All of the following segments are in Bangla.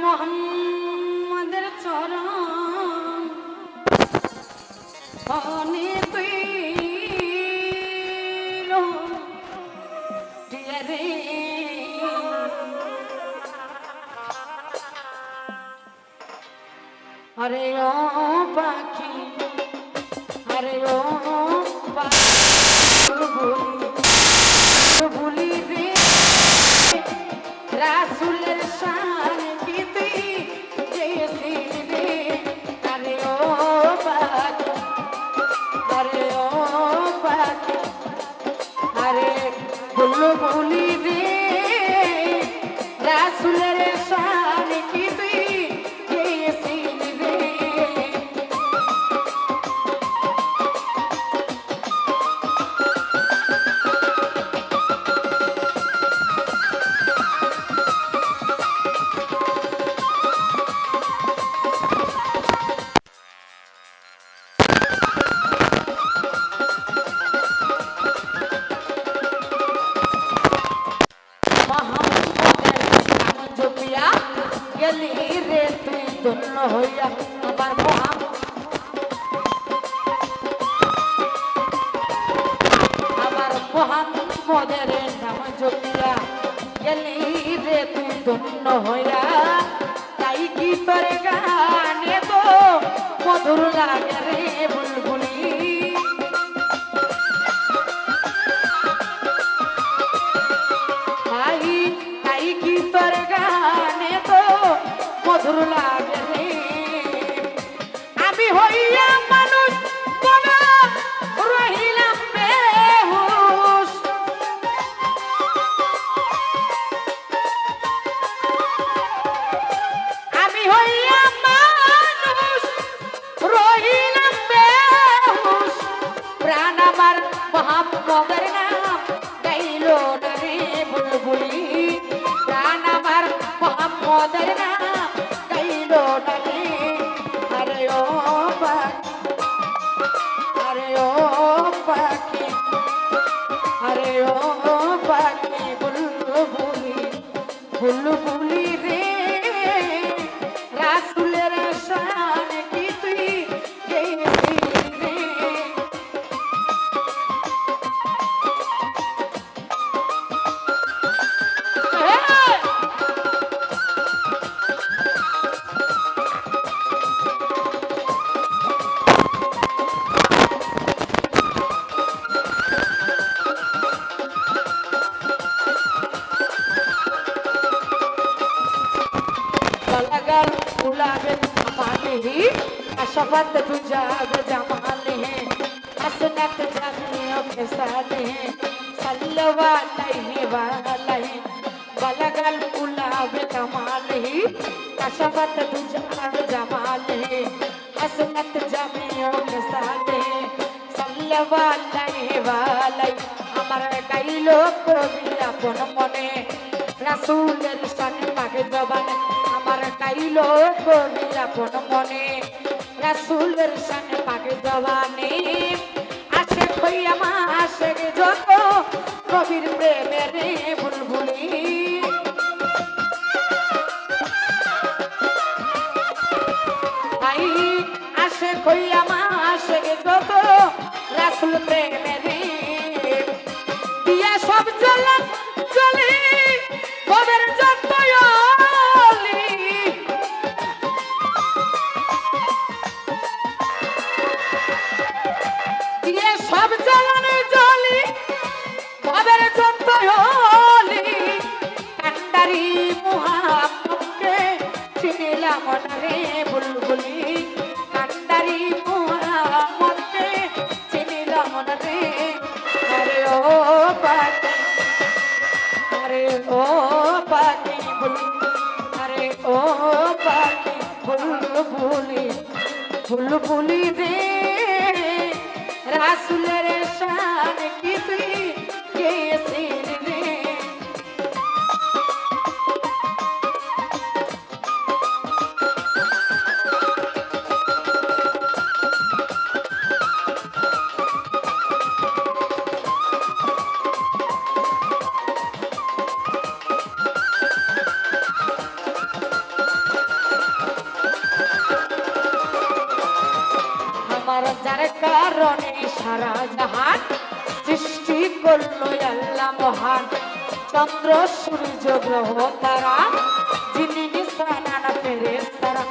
মোহাম্মদের চরণ অনেক রে আরে ও পাখি আরে ও ভুলি রে রাসুলের শান কি তুই জেসি রে আরে ও পাখি আরে ও পাখি আরে ভুলি রে রাসুলের শান কি তুই জেসি রে গেলি রে তুই ধন্য হইয়া আমার মোহাম্মদের নাম জপিয়া গেলি রে তুই ধন্য হইয়া তাই কি তোর গানে তো মধুর লাগে রে বুলবুলি তাই কি তোর গানে তো মধুর লাগে রে আমি হইয়া মানুষ বনা রহিলাম বেহুশ আমি হইয়া মানুষ রহিলাম বেহুশ প্রাণ আমার মোহাম্মদের নাম গাইল না রে বুলবুলি প্রাণ আমার মোহাম্মদের নাম গাইল না রে আরে ও পাখি আরে ও পাখি আরে ও পাখি বুলবুলি রে রাসুলের শান কি তুই গেছি রে लगल गुलाबे पानी ही अशफत तुझा जमाल है हसनत जमियों के साथ है सल्लवा नहीं वाला है बलगल गुलाबे कमाल ही अशफत तुझा जमाल है हसनत जमियों के साथ है सल्लवा नहीं वाला আমার গাইলো কবি আপন মনে রাসূলের শানে পাকে জবানে আমার গাইলো কবি আপন মনে রাসূলের শানে পাকে জবানে আসে কইয়া মা আসে যত কবির প্রেমে রে বুলবুলি আই আসে কইয়া মা আসে যত রাসূল প্রেমে রে দিয়া সব জ্বলা চলে কবের যতয়লি দিয়ে সব জ্বালানে জ্বলি কবের যতয়লি কান্ডারি মুহাম্মদকে চিনিলাম না রে বুলবুলি কান্ডারি মুহাম্মদকে চিনিলাম না রে আরে ও পাখি আরে ও পাখি আরে ও পাখি বুলবুলি রে রাসুলের শান কি তুই গেছি রে যার কারণে সারা জাহান সৃষ্টি করলো আল্লাহ মহান চন্দ্র সূর্য গ্রহ তারা যিনি নিশানা ফেরেশতারা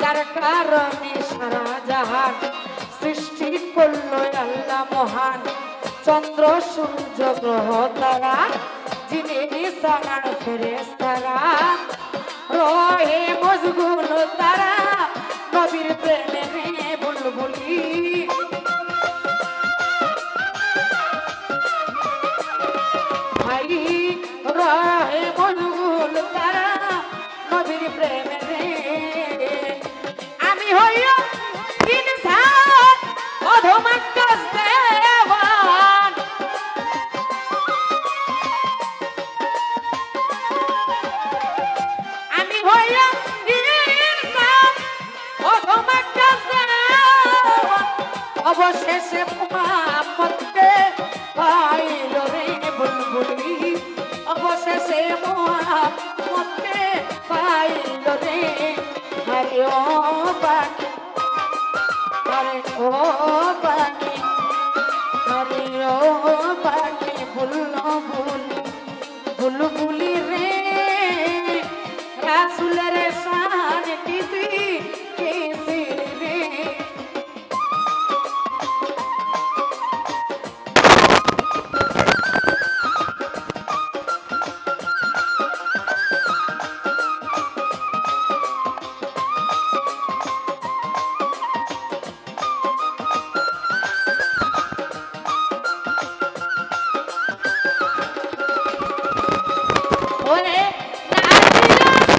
যার কারণে সারা জাহান সৃষ্টি করলো আল্লাহ মহান চন্দ্র সূর্য গ্রহ তারা যিনি নিশানা ফেরেশতারা রহে মশগুল তারা নবীর প্রেমে বুলবুলি ভাই রহে মশগুল তারা নবীর প্রেমে আমি হইয়া ইনসান অধমাকাশ দেওয়ান আমি হইয়া ইনসান অধমাকাশ দেওয়ান অবশেষে মুহাম্মদকে পাইল রে বুলবুলি অবশেষে মুহাম্মদকে পাইল রে হরে ও পাখি হরে ও পাখি হরে ও পাখি বুলবুলি রে রাসূলের শান কি তুই কেসে রে ওরে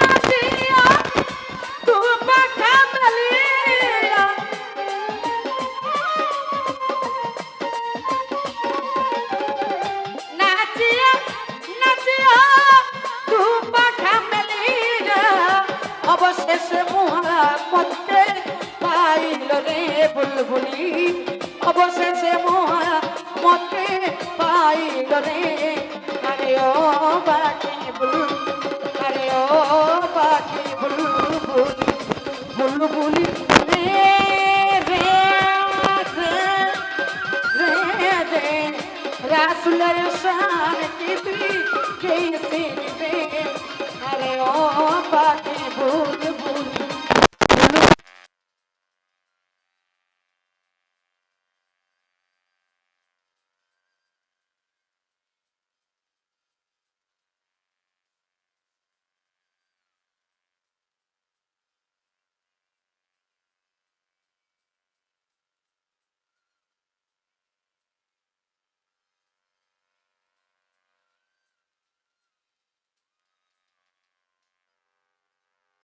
নাচিয়া তু পাখা মেলিয়া নাচিয়া তু পাখা মেলিয়া অবশেষে মুহাম্মদকে পাইল রে বুলবুলি অবশেষে মুহাম্মদকে পাইল রে হরে ও পাখি হরে ও পাখি বুলবুলি রে রে রে রে রে রাসূলের শান কি তুই কেসে রে হরে ও পাখি